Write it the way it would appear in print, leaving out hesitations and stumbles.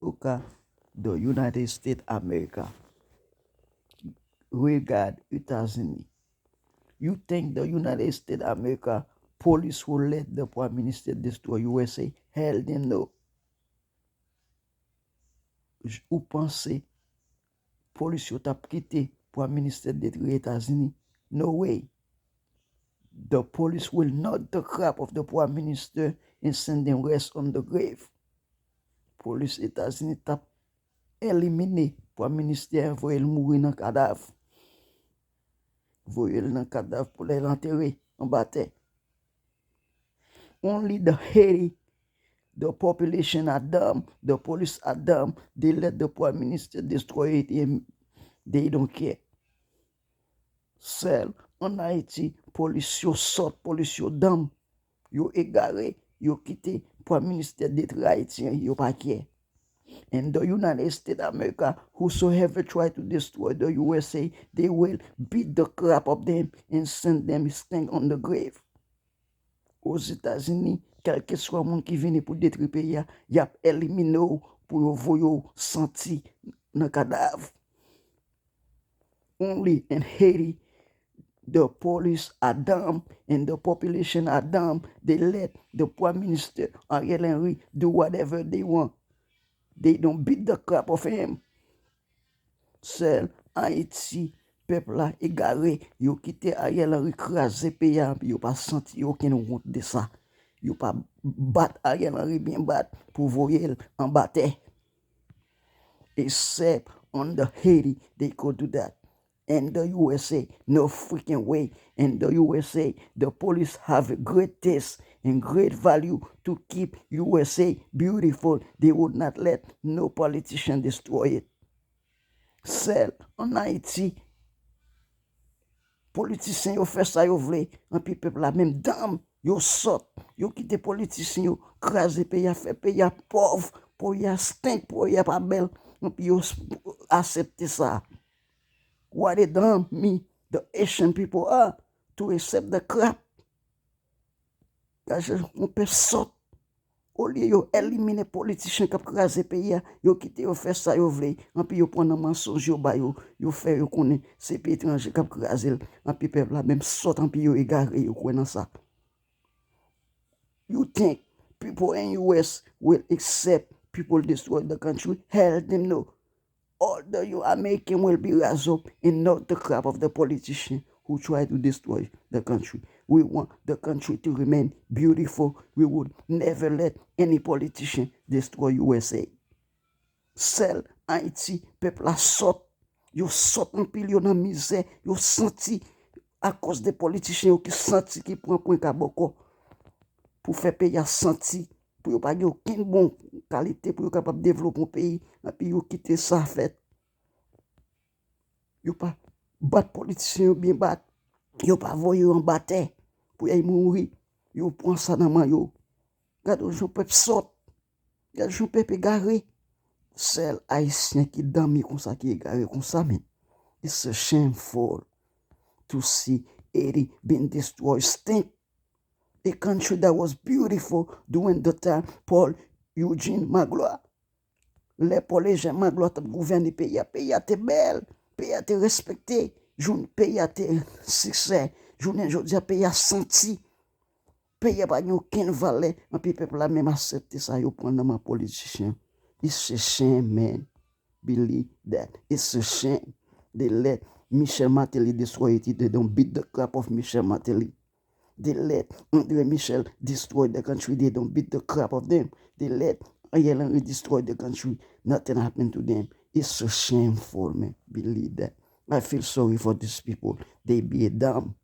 Okay, the United States America. Regarde États-Unis. You think the United States America police will let the Prime Minister destroy USA? Hell them no. Ou pensez police yo tap quitté Prime Minister détruire États-Unis? No way. The police will not the crap of the Prime Minister and send them rest on the grave. Police États-Unis tap éliminer Prime Minister voyez mourir dans cadavre. Voyez dans cadavre pour l'enterrer en bataille. Only the Haiti, the population are dumb, the police are dumb. They let the Prime Minister destroy it and they don't care. Celle en Haïti, police yo sort, police yo dumb, yo égaré, yo quitté Prime Minister d'être Haïtien, yo pas care. And the United States of America, whosoever try to destroy the USA, they will beat the crap of them and send them stand on the grave. Aux États-Unis, quel que soit le monde qui vient pour détruire le pays, il y a éliminé pour vous sentir dans le cadavre. Only in Haiti, the police are dumb and the population are dumb. They let the Prime Minister Ariel Henry do whatever they want. They don't beat the crap of him. Seul Haïti, peuple là égaré, yo quitté Ariel Henry crasé pays, yo pas senti aucune honte de ça. Yo pas battre Ariel Henry bien battre pour voyer en bataille. Except on the Haiti, they could do that. And the USA, no freaking way. And the USA, the police have a great taste and great value to keep USA beautiful. They would not let no politician destroy it. Celle en Haïti, politiciens yo fait ça yo vle, en puis peuple la même dame, yo sort, yo quitté politiciens yo, crasé pays, fait pays pauvre, pour y stink, pour y pas belle, en puis yo accepté ça. What they done me, the Haitian people are, to accept the crap. On peut sortir. Au lieu yo éliminer politiciens qui crasé pays, yo quitté yo fait ça yo vle, en puis yo prend un mensonge yo ba yo fait yo connaît c'est pays étranger qui crasé, en puis peuple la même sort en puis yo égaré yo connaît ça. You think people in US will accept people destroy the country? Hell them no. All the you American will be raised up and not the crap of the politician who try to destroy the country. We want the country to remain beautiful. We would never let any politician destroy USA. Seul Haïti, peuple la sort. Yo sort en pile, yo nan misère, yo senti à cause des politiciens qui senti qui prend point kaboko pour faire payer senti pour yo pas gen aucune bonne qualité pour yo capable développer un pays et puis yo quitter ça fait. Yo pas battre politiciens bien battre. Yo pas voyer en bataille pour y mourir. Yo prend ça dans main yo. Gade jou peuple sort. Gade jou peuple égaré. Seul haïtien qui dormi comme ça qui égaré comme ça men. It's a shameful to see Haiti being destroyed. Stink. A country that was beautiful during the time Paul Eugene Magloire. Les Paul Eugene Magloire t'a gouverné pays. Pays a été belle. Pays a été respecté. Pays a été succès. Journée aujourd'hui, pays a senti. Pays a pas aucune valeur. Et puis peuple a même accepté ça. Yo prend dans ma politicien. It's a shame, man. Believe that. It's a shame. They let Michel Martelly destroy it. They don't beat the crap of Michel Martelly. They let André Michel destroy the country. They don't beat the crap of them. They let Ariel Henry destroy the country. Nothing happened to them. It's so shameful, man. Believe that. I feel sorry for these people. They be dumb.